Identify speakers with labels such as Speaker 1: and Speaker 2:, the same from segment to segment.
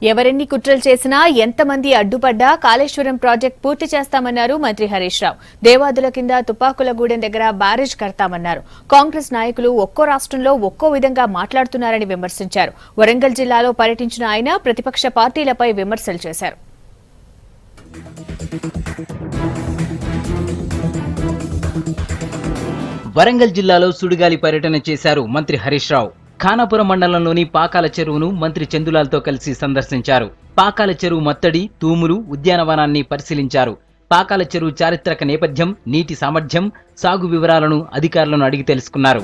Speaker 1: ఎవరెన్ని కుట్రలు చేసినా ఎంతమంది అడ్డుపడ్డా కాళేశ్వరం ప్రాజెక్టు పూర్తి చేస్తామన్నారు మంత్రి హరీష్ రావు. దేవాదుల కింద తుపాకులగూడెం దగ్గర బ్యారేజ్ కడతామన్నారు. కాంగ్రెస్ నాయకులు ఒక్కో రాష్ట్రంలో ఒక్కో విధంగా మాట్లాడుతున్నారని విమర్శించారు. వరంగల్ జిల్లాలో పర్యటించిన ఆయన ప్రతిపక్ష పార్టీలపై విమర్శలు చేశారు.
Speaker 2: వరంగల్ జిల్లాలో సుడిగాలి పర్యటన చేశారు మంత్రి హరీష్ రావు. ఖానాపురం మండలంలోని పాకాల చెరువును మంత్రి చందులాల్తో కలిసి సందర్శించారు. పాకాల చెరువు మత్తడి, తూములు, ఉద్యానవనాన్ని పరిశీలించారు. పాకాల చెరువు చారిత్రక నేపథ్యం, నీటి సామర్థ్యం, సాగు వివరాలను అధికారులను అడిగి తెలుసుకున్నారు.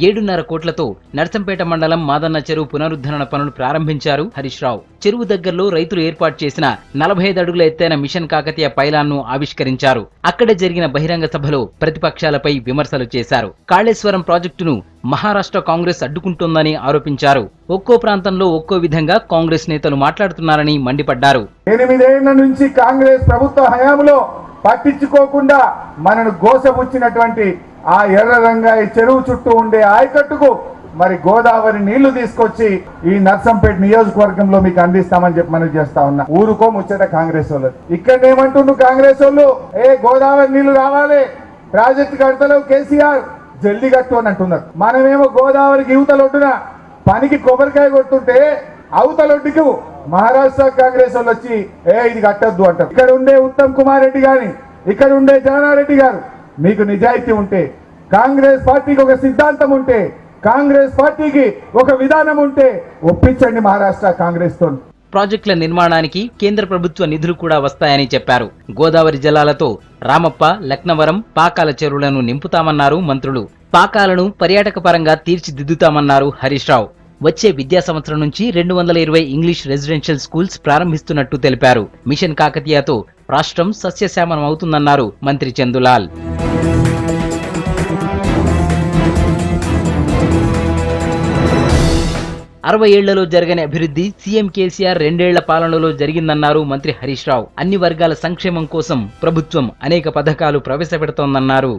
Speaker 2: 7.5 కోట్లతో నర్సంపేట మండలం మాదన్న చెరువు పునరుద్ధరణ పనులు ప్రారంభించారు హరీష్ రావు. చెరువు దగ్గరలో రైతులు ఏర్పాటు చేసిన 45 అడుగుల ఎత్తైన మిషన్ కాకతీయ పైలాన్ను ఆవిష్కరించారు. అక్కడే జరిగిన బహిరంగ సభలో ప్రతిపక్షాలపై విమర్శలు చేశారు. కాళేశ్వరం ప్రాజెక్టును మహారాష్ట్ర కాంగ్రెస్ అడ్డుకుంటోందని ఆరోపించారు. ఒక్కో ప్రాంతంలో ఒక్కో విధంగా కాంగ్రెస్ నేతలు మాట్లాడుతున్నారని మండిపడ్డారు.
Speaker 3: 8 ఏళ్ల నుంచి కాంగ్రెస్ ప్రభుత్వ హయాంలో పట్టించుకోకుండా మనను గోసపుచ్చినటువంటి ఆ ఎర్ర రంగాయి చెరువు చుట్టూ ఉండే ఆయకట్టుకు మరి గోదావరి నీళ్లు తీసుకొచ్చి ఈ నర్సంపేట నియోజకవర్గంలో మీకు అందిస్తామని చెప్పి మనం చేస్తా ఉన్నా. ఊరుకో ముచ్చట కాంగ్రెస్ వాళ్ళు. ఇక్కడ ఏమంటుండ్రు కాంగ్రెస్ వాళ్ళు, గోదావరి నీళ్లు రావాలి, ప్రాజెక్టు కడతలేవు కేసీఆర్, జల్దీ కట్టు అని అంటున్నారు. మనమేమో గోదావరికి యువతలొడ్డున పనికి కొబ్బరికాయ కొట్టుంటే అవతలొడ్డుకు మహారాష్ట్ర కాంగ్రెస్ వాళ్ళు వచ్చి ఇది కట్టద్దు అంటారు. ఇక్కడ ఉండే ఉత్తమ్ కుమార్ రెడ్డి గాని, ఇక్కడ ఉండే జానారెడ్డి గారు, మీకు నిజాయితీ ఉంటే, కాంగ్రెస్ పార్టీకి ఒక సిద్ధాంతం ఉంటే, కాంగ్రెస్ పార్టీకి ఒక విధానం ఉంటే ఒప్పించండి మహారాష్ట్ర కాంగ్రెస్ తో.
Speaker 2: ప్రాజెక్టుల నిర్మాణానికి కేంద్ర ప్రభుత్వ నిధులు కూడా వస్తాయని చెప్పారు. గోదావరి జలాలతో రామప్ప, లక్నవరం, పాకాల చెరువులను నింపుతామన్నారు మంత్రులు. పాకాలను పర్యాటక పరంగా తీర్చిదిద్దుతామన్నారు హరీష్ రావు. వచ్చే విద్యా సంవత్సరం నుంచి 220 ఇంగ్లీష్ రెసిడెన్షియల్ స్కూల్స్ ప్రారంభిస్తున్నట్టు తెలిపారు. మిషన్ కాకతీయతో రాష్ట్రం సస్యశ్యామలం అవుతుందన్నారు మంత్రి చందులాల్. 60 ఏళ్లలో జరగని అభివృద్ధి సీఎం కేసీఆర్ 2 ఏళ్ల పాలనలో జరిగిందన్నారు మంత్రి హరీష్ రావు. అన్ని వర్గాల సంక్షేమం కోసం ప్రభుత్వం అనేక పథకాలు ప్రవేశపెడుతోందన్నారు.